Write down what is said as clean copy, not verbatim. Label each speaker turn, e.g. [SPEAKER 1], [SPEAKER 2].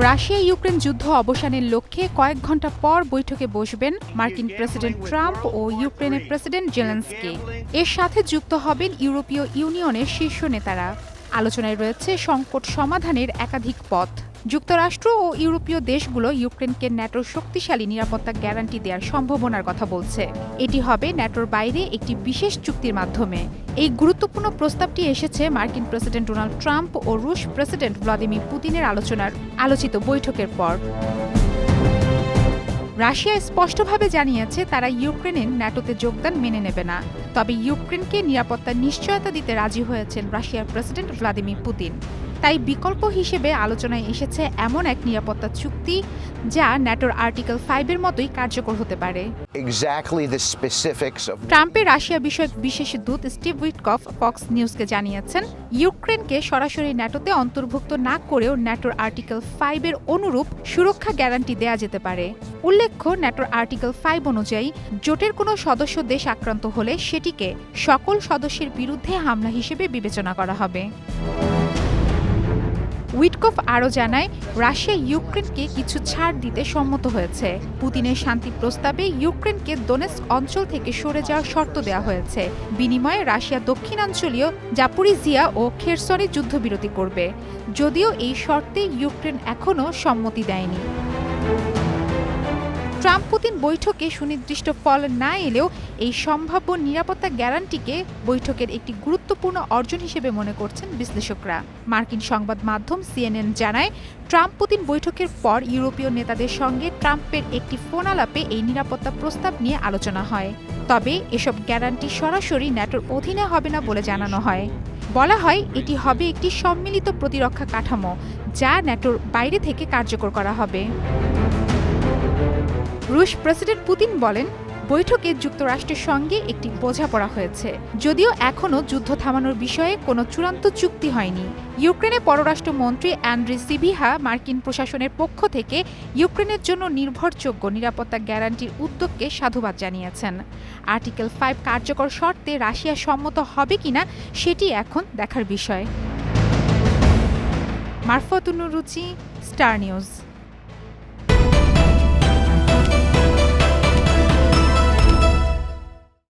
[SPEAKER 1] Russia Ukraine যুদ্ধ অবসানের লক্ষ্যে কয়েক ঘণ্টা পর বৈঠকে বসবেন মার্কিন প্রেসিডেন্ট ট্রাম্প ও ইউক্রেনের প্রেসিডেন্ট জেলেনস্কি। এর সাথে যুক্ত হবেন ইউরোপীয় ইউনিয়নের শীর্ষ নেতারা। আলোচনায় রয়েছে সংকট সমাধানের একাধিক পথ। যুক্তরাষ্ট্র ও ইউরোপীয় দেশগুলো ইউক্রেনকে ন্যাটোর শক্তিশালী নিরাপত্তা গ্যারান্টি দেওয়ার সম্ভাবনার কথা বলছে। এটি হবে ন্যাটোর বাইরে একটি বিশেষ চুক্তির মাধ্যমে। এই গুরুত্বপূর্ণ প্রস্তাবটি এসেছে মার্কিন প্রেসিডেন্ট ডোনাল্ড ট্রাম্প ও রুশ প্রেসিডেন্ট ভ্লাদিমির পুতিনের আলোচিত বৈঠকের পর। রাশিয়া স্পষ্টভাবে জানিয়েছে তারা ইউক্রেনের ন্যাটোতে যোগদান মেনে নেবে না। তবে ইউক্রেনকে নিরাপত্তার নিশ্চয়তা দিতে রাজি হয়েছেন রাশিয়ার প্রেসিডেন্ট ভ্লাদিমির পুতিন। তাই বিকল্প হিসেবে আলোচনায় এসেছে এমন এক নিরাপত্তা চুক্তি যা ন্যাটোর আর্টিকেল 5-এর মতোই কার্যকর হতে পারে। ট্রাম্পের রাশিয়া বিষয়ক বিশেষ দূত স্টিভ উইটকফ ফক্স নিউজকে জানিয়েছেন, ইউক্রেনকে সরাসরি ন্যাটোতে অন্তর্ভুক্ত না করেও ন্যাটোর আর্টিকেল 5-এর অনুরূপ সুরক্ষা গ্যারান্টি দেয়া যেতে পারে। উল্লেখ্য, ন্যাটোর আর্টিকেল 5 অনুযায়ী জোটের কোনো সদস্য দেশ আক্রান্ত হলে সেটিকে সকল সদস্যের বিরুদ্ধে হামলা হিসেবে বিবেচনা করা হবে। উইটকফ আরও জানায়, রাশিয়া ইউক্রেনকে কিছু ছাড় দিতে সম্মত হয়েছে। পুতিনের শান্তি প্রস্তাবে ইউক্রেনকে দোনেৎস্ক অঞ্চল থেকে সরে যাওয়ার শর্ত দেওয়া হয়েছে। বিনিময়ে রাশিয়া দক্ষিণাঞ্চলীয় জাপোরিজিয়া ও খেরসনে যুদ্ধবিরতি করবে। যদিও এই শর্তে ইউক্রেন এখনও সম্মতি দেয়নি। ট্রাম্প পুতিন বৈঠকে সুনির্দিষ্ট ফল না এলেও এই সম্ভাব্য নিরাপত্তা গ্যারান্টিকে বৈঠকের একটি গুরুত্বপূর্ণ অর্জন হিসেবে মনে করছেন বিশ্লেষকরা। মার্কিন সংবাদ মাধ্যম সিএনএন জানায়, ট্রাম্প পুতিন বৈঠকের পর ইউরোপীয় নেতাদের সঙ্গে ট্রাম্পের একটি ফোন আলাপে এই নিরাপত্তা প্রস্তাব নিয়ে আলোচনা হয়। তবে এসব গ্যারান্টি সরাসরি ন্যাটোর অধীনে হবে না বলে জানানো হয়। বলা হয়, এটি হবে একটি সম্মিলিত প্রতিরক্ষা কাঠামো যা ন্যাটোর বাইরে থেকে কার্যকর করা হবে। রুশ প্রেসিডেন্ট পুতিন বলেন, বৈঠকে যুক্তরাষ্ট্রের সঙ্গে একটি বোঝাপড়া হয়েছে, যদিও এখনও যুদ্ধ থামানোর বিষয়ে কোনো চূড়ান্ত চুক্তি হয়নি। ইউক্রেনের পররাষ্ট্রমন্ত্রী অ্যান্ড্রি সিবিহা মার্কিন প্রশাসনের পক্ষ থেকে ইউক্রেনের জন্য নির্ভরযোগ্য নিরাপত্তা গ্যারান্টির উদ্যোগকে সাধুবাদ জানিয়েছেন। আর্টিকেল 5 কার্যকর শর্তে রাশিয়া সম্মত হবে কিনা সেটি এখন দেখার বিষয়। মারফতুন্নুর রুচি, স্টার নিউজ।